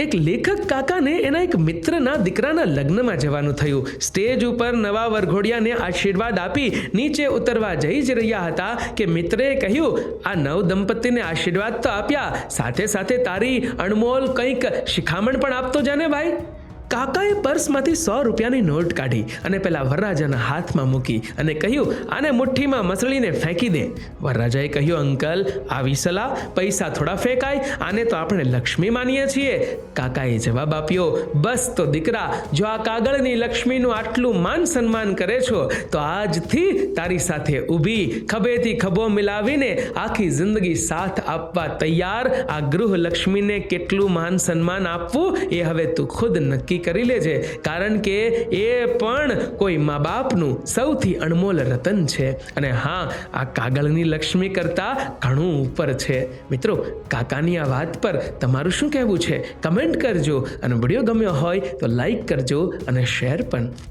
એક લેખક કાકાને એના એક મિત્રના દીકરાના લગ્નમાં જવાનું થયું. સ્ટેજ ઉપર નવા વરઘોડિયાને આશીર્વાદ આપી નીચે ઉતરવા જઈ જ રહ્યા હતા કે મિત્રે કહ્યું, આ નવ દંપતીને આશીર્વાદ તો આપ્યા, સાથે સાથે તારી અણમોલ કંઈક શિખામણ પણ આપતો જાને ભાઈ. કાકાએ પર્સમાંથી 100 રૂપિયાની નોટ કાઢી અને પેલા વરરાજાના હાથમાં મૂકી અને કહ્યું, આને મુઠ્ઠીમાં મસળીને ફેંકી દે. વરરાજાએ કહ્યું, અંકલ આવી સલાહ, પૈસા થોડા ફેંકાય, આને તો આપણે લક્ષ્મી માનીએ છીએ. કાકાએ જવાબ આપ્યો, બસ તો દીકરા, જો આ કાગળની લક્ષ્મીનું આટલું માન સન્માન કરે છો તો આજથી તારી સાથે ઊભી ખભેથી ખભો મિલાવીને આખી જિંદગી સાથ આપવા તૈયાર આ ગૃહલક્ષ્મીને કેટલું માન સન્માન આપવું એ હવે તું ખુદ નક્કી કરી લેજે, કારણ કે એ પણ કોઈ મા બાપનું સૌથી અણમોલ રતન છે. અને હા, આ કાગળની લક્ષ્મી કરતા ઘણું ઉપર છે. મિત્રો, કાકાની આ વાત પર તમારું શું કહેવું છે? કમેન્ટ કરજો અને વિડીયો ગમ્યો હોય તો લાઈક કરજો અને શેર પણ.